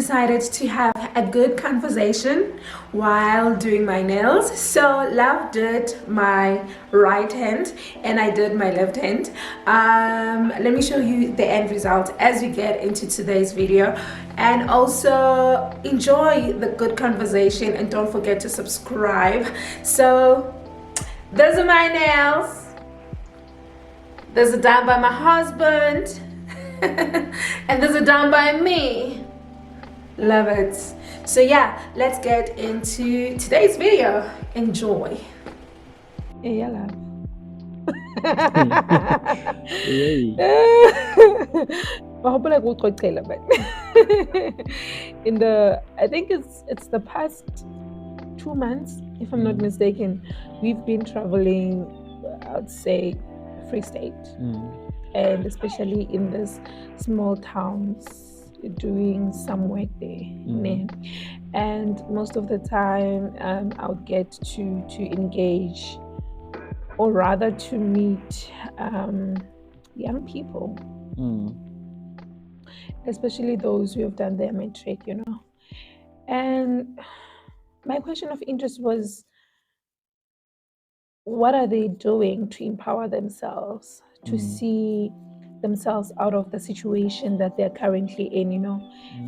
decided to have a good conversation while doing my nails. So Love did my right hand and I did my left hand. Let me show you the end result as we get into today's video, and also enjoy the good conversation, and don't forget to subscribe. So those are my nails. Those are done by my husband. And those are done by me. Love it. So yeah, let's get into today's video. Enjoy. Yeah, love. Hey. I hope like we'll talk a bit. I think it's the past 2 months, if I'm not mistaken, we've been traveling, I'd say, Free State, and especially in this small towns, doing some work there. And most of the time, I would get to engage, or rather to meet young people, especially those who have done their matric, And my question of interest was, what are they doing to empower themselves, to see themselves out of the situation that they're currently in,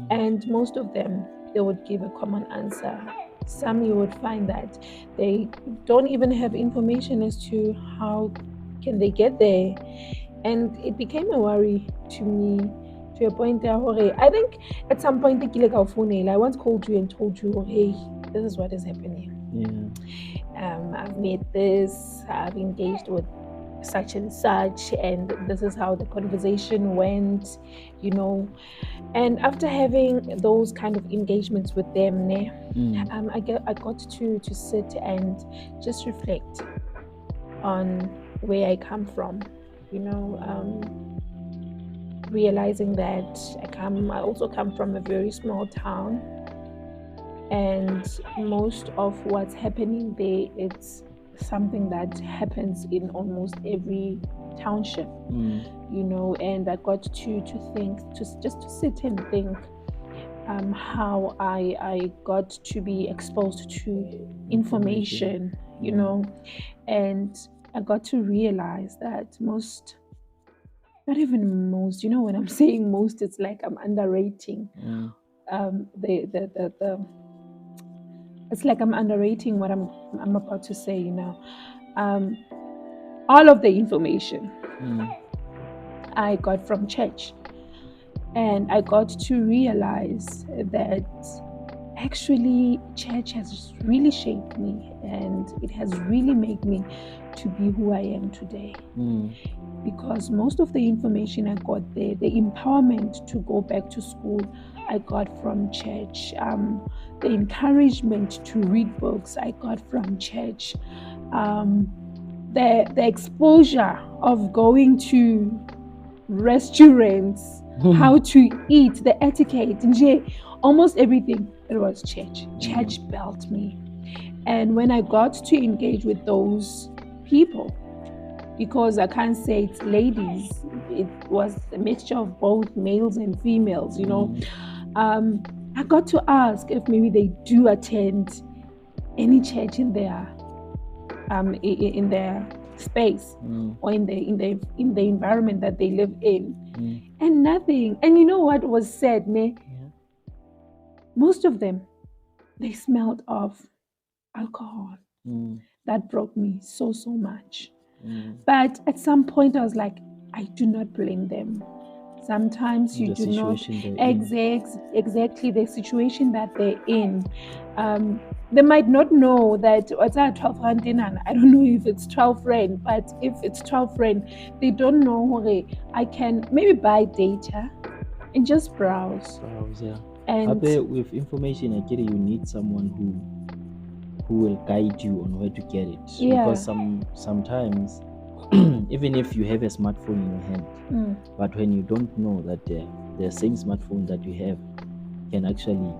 And most of them, they would give a common answer. Some you would find that they don't even have information as to how can they get there. And it became a worry to me, to a point where I think at some point I once called you and told you, hey, this is what is happening. I've made this, I've engaged with such and such, and this is how the conversation went, And after having those kind of engagements with them, I got to sit and just reflect on where I come from, realizing that I also come from a very small town, and most of what's happening there, it's something that happens in almost every township, and I got to think, just to sit and think how I got to be exposed to information, and I got to realize that most, not even most, when I'm saying most, it's like I'm underrating it's like I'm underrating what I'm about to say, all of the information I got from church, and I got to realize that actually church has really shaped me, and it has really made me to be who I am today. Because most of the information I got there, the empowerment to go back to school, I got from church. The encouragement to read books, I got from church. The exposure of going to restaurants, how to eat, the etiquette, almost everything, it was church. Church built me. And when I got to engage with those people, because I can't say it's ladies, it was a mixture of both males and females, I got to ask if maybe they do attend any church in their space, or in the environment that they live in, and nothing. And you know what was said, most of them, they smelled of alcohol. That broke me so much. But at some point I was like, I do not blame them. Sometimes you do not exactly the situation that they're in. They might not know that what's at 12 rand in, and I don't know if it's 12 rand, but if it's 12 rand, they don't know, okay, I can maybe buy data and just browse. And with information, I get it, you need someone who will guide you on where to get it. Because sometimes even if you have a smartphone in your hand, but when you don't know that the same smartphone that you have can actually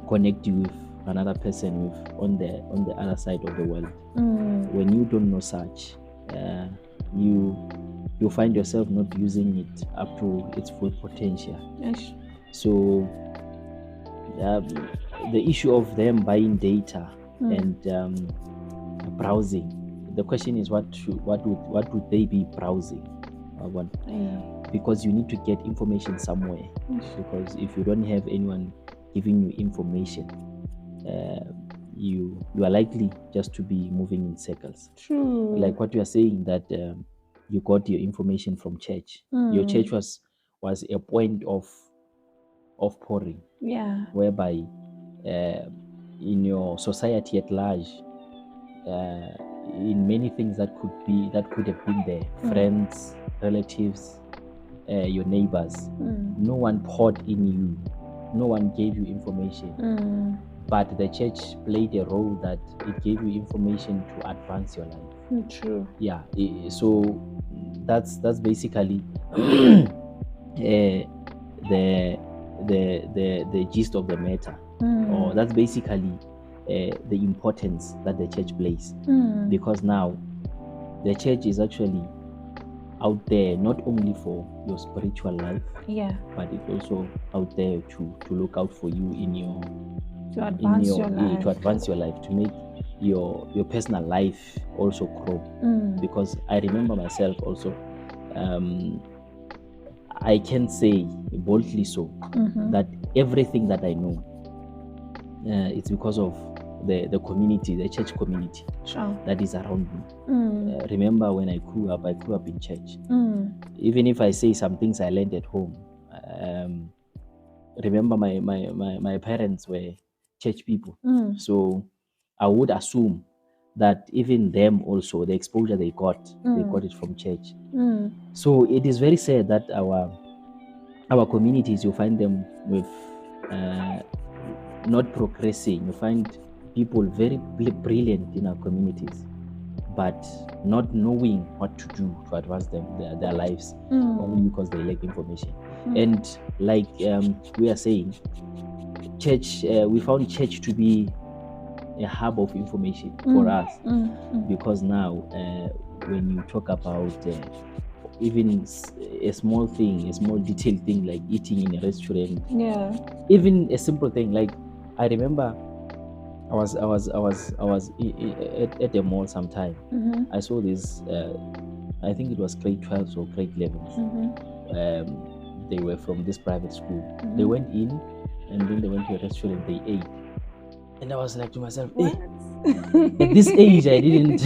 connect you with another person on the other side of the world. When you don't know such, you find yourself not using it up to its full potential. Yes. So the issue of them buying data and browsing. The question is, what would they be browsing? Because you need to get information somewhere. Because if you don't have anyone giving you information, you are likely just to be moving in circles. True. Like what you are saying, that you got your information from church. Your church was a point of pouring, whereby in your society at large, in many things that could have been there, friends, relatives, your neighbors, no one poured in you, no one gave you information, but the church played a role that it gave you information to advance your life. True. Yeah. So that's basically the gist of the matter, or that's basically the importance that the church plays, because now the church is actually out there not only for your spiritual life, but it's also out there to look out for you to advance your life, to make your personal life also grow. Because I remember myself also, I can say boldly so that everything that I know, it's because of the community, the church community that is around me. Remember when I grew up in church. Even if I say some things I learned at home, remember my parents were church people, so I would assume that even them also, the exposure they got it from church. So it is very sad that our communities, you find them with not progressing. You find people very brilliant in our communities, but not knowing what to do to advance their lives, only because they lack information. And like we are saying, church, we found church to be a hub of information for us, because now when you talk about even a small thing, a small detailed thing like eating in a restaurant, even a simple thing like, I remember I was at the mall sometime. I saw this, I think it was grade 12 or grade 11. They were from this private school. They went in and then they went to a restaurant, they ate. And I was like to myself, at this age, I didn't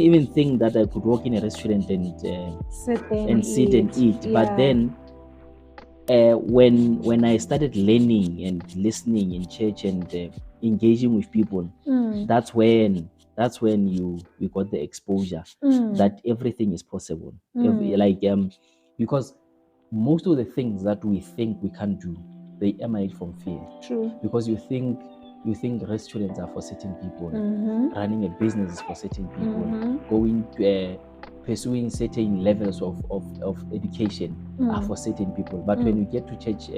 even think that I could walk in a restaurant and sit and eat. Yeah. But then when I started learning and listening in church and engaging with people, that's when we got the exposure that everything is possible. Because most of the things that we think we can't do, they emanate from fear. True. Because you think restaurants are for certain people, running a business is for certain people, going to pursuing certain levels of education are for certain people. But when you get to church,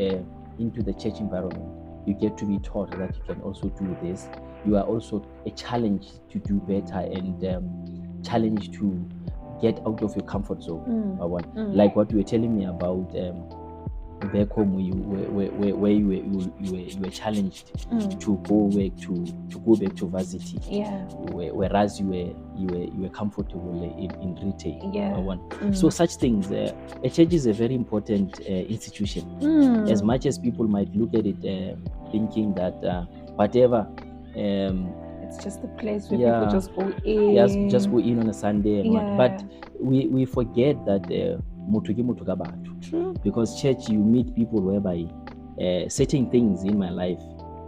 into the church environment, you get to be taught that you can also do this. You are also a challenge to do better and challenge to get out of your comfort zone. Like what you were telling me about back home, where you were challenged to go back to varsity, whereas you were comfortable in retail. So such things, a church is a very important institution. As much as people might look at it thinking that whatever, it's just a place where people just go in. Yes, just go in on a Sunday and what. But we forget that True. Because church, you meet people whereby certain things in my life,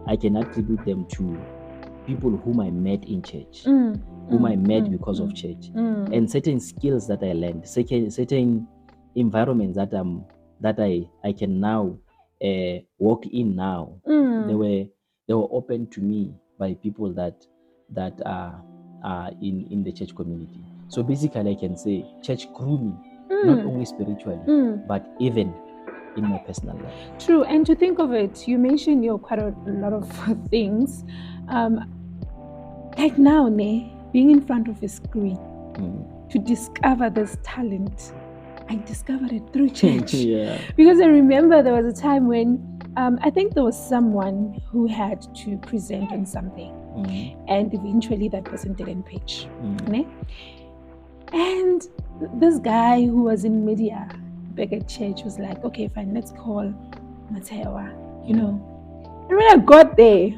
I can attribute them to people whom I met in church, whom I met because of church, and certain skills that I learned, certain environments that I can now walk in now. They were open to me by people that are in the church community. So basically, I can say church grew me, not only spiritually, but even in my personal life. True. And to think of it, you mentioned quite a lot of things. Like now, being in front of a screen, to discover this talent, I discovered it through church. Yeah. Because I remember there was a time when I think there was someone who had to present on something, and eventually that person didn't pitch. And this guy who was in media back at church was like, okay, fine, let's call Matshepo, you know. And when I got there,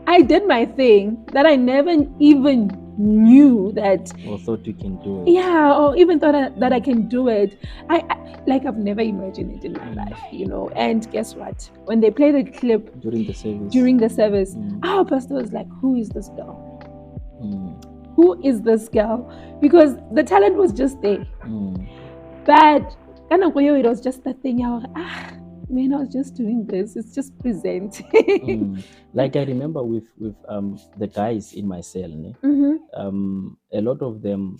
I did my thing that I never even knew that, or thought you can do it. Yeah, or even thought that I can do it. I've never imagined it in my life, you know. And guess what? When they played the clip during the service, our pastor was like, "Who is this girl? Who is this girl?" Because the talent was just there, but it was just the thing. Man, I was just doing this. It's just present. Like I remember with the guys in my cell, a lot of them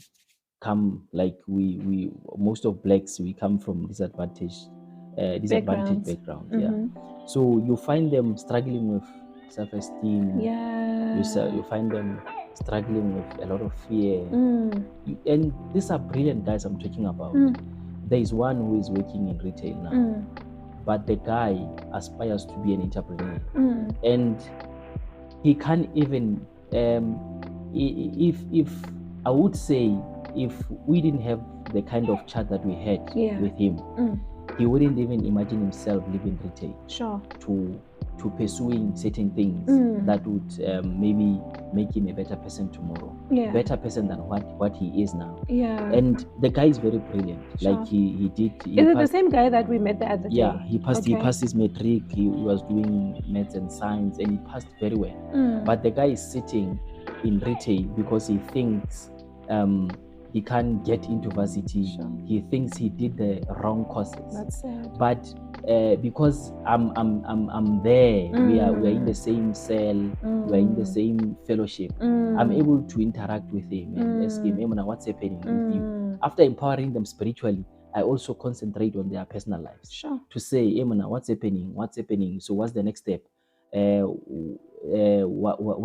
come, like we most of blacks, we come from disadvantaged backgrounds. So you find them struggling with self-esteem. You find them struggling with a lot of fear. And these are brilliant guys I'm talking about. There is one who is working in retail now, but the guy aspires to be an entrepreneur, and he can't even if I would say, if we didn't have the kind of chat that we had with him, he wouldn't even imagine himself leaving retail to pursuing certain things that would maybe make him a better person tomorrow, better person than what he is now. And the guy is very brilliant. Like he is it the same guy that we met the other day? He passed his matric. He was doing maths and science, and he passed very well. But the guy is sitting in retail because he thinks he can't get into varsity. He thinks he did the wrong courses. That's sad. But because I'm there, we are in the same cell, we are in the same fellowship, I'm able to interact with him and ask him, hey, what's happening with you? After empowering them spiritually, I also concentrate on their personal lives to say, hey, what's happening? So what's the next step? Where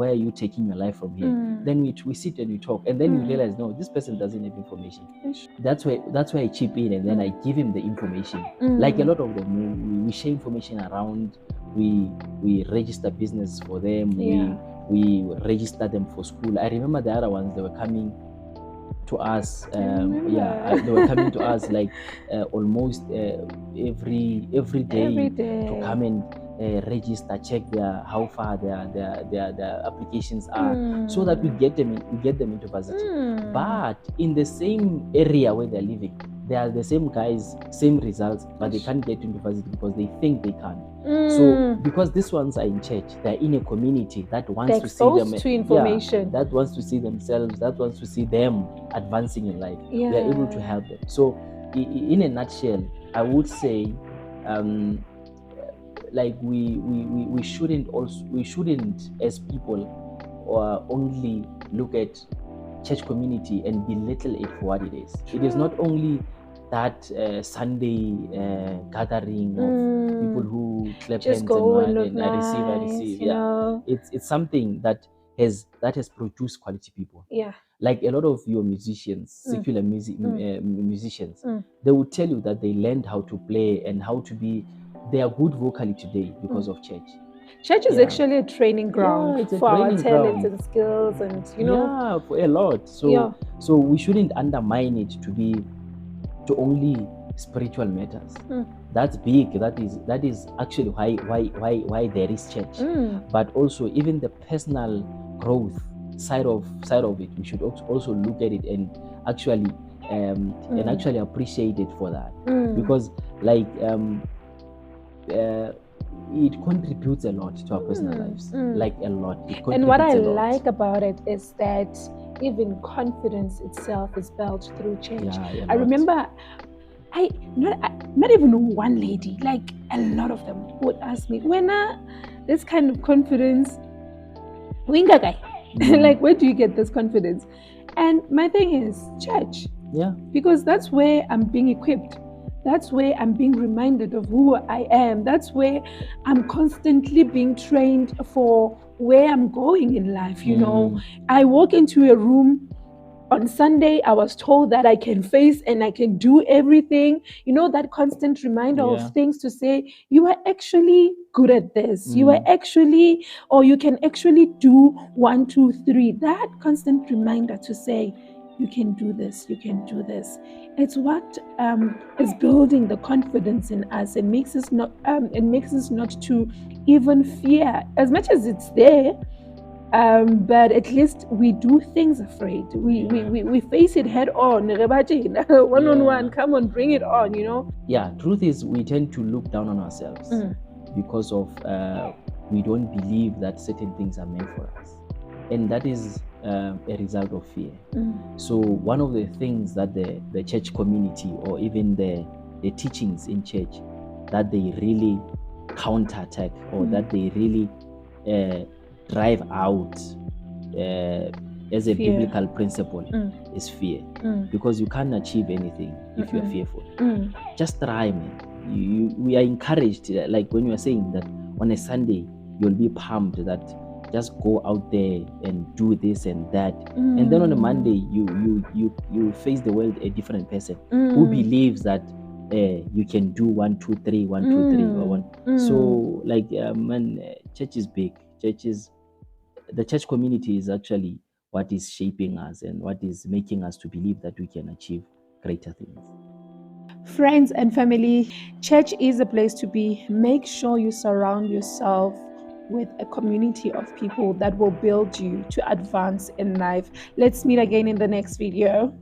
are you taking your life from here? Then we sit and we talk, and then you realize, no, this person doesn't have information. That's why I chip in, and then I give him the information. Like a lot of them, we share information around. We register business for them. We register them for school. I remember the other ones, they were coming to us. They were coming to us like almost every day to come and register, check how far their applications are, so that we get them into varsity. But in the same area where they're living, they are the same guys, same results, but they can't get into varsity because they think they can't. So because these ones are in church, they're in a community that wants to see them to information, that wants to see themselves, that wants to see them advancing in life. We are able to help them. So in a nutshell, I would say like we shouldn't as people only look at church community and belittle it for what it is. It is not only that Sunday gathering of people who clap hands and I receive. It's something that has produced quality people. Like a lot of your musicians, secular musicians, they will tell you that they learned how to play and how to be. They are good vocally today because of church. Church is actually a training ground for our talents and skills, and for a lot. So we shouldn't undermine it to only spiritual matters. That's big. That is actually why there is church. But also even the personal growth side of it, we should also look at it and actually appreciate it for that, because like it contributes a lot to our personal lives, like a lot. And what I like about it is that even confidence itself is built through church. I remember, not even one lady, like a lot of them would ask me, when this kind of confidence, winga guy, like where do you get this confidence? And my thing is church, because that's where I'm being equipped. That's where I'm being reminded of who I am. That's where I'm constantly being trained for where I'm going in life. You know, I walk into a room On Sunday, I was told that I can face and I can do everything. That constant reminder of things to say, you are actually good at this. You are actually, or you can actually do 1, 2, 3. That constant reminder to say, you can do this, you can do this. It's what is building the confidence in us and makes us not to even fear, as much as it's there. But at least we do things afraid. We face it head on. One on one, come on, bring it on, Yeah, truth is we tend to look down on ourselves because of we don't believe that certain things are meant for us. And that is a result of fear. So one of the things that the church community or even the teachings in church that they really counterattack or that they really drive out as a Fear. biblical principle is fear. Because you can't achieve anything if you're fearful. Just try, man. We are encouraged, like when you are saying that on a Sunday you'll be pumped that just go out there and do this and that, and then on a Monday you face the world a different person who believes that you can do 1, 2, 3, 1, 2, 3 or 1. So like man, church is big. The church community is actually what is shaping us and what is making us to believe that we can achieve greater things. Friends and family, church is a place to be. Make sure you surround yourself with a community of people that will build you to advance in life. Let's meet again in the next video.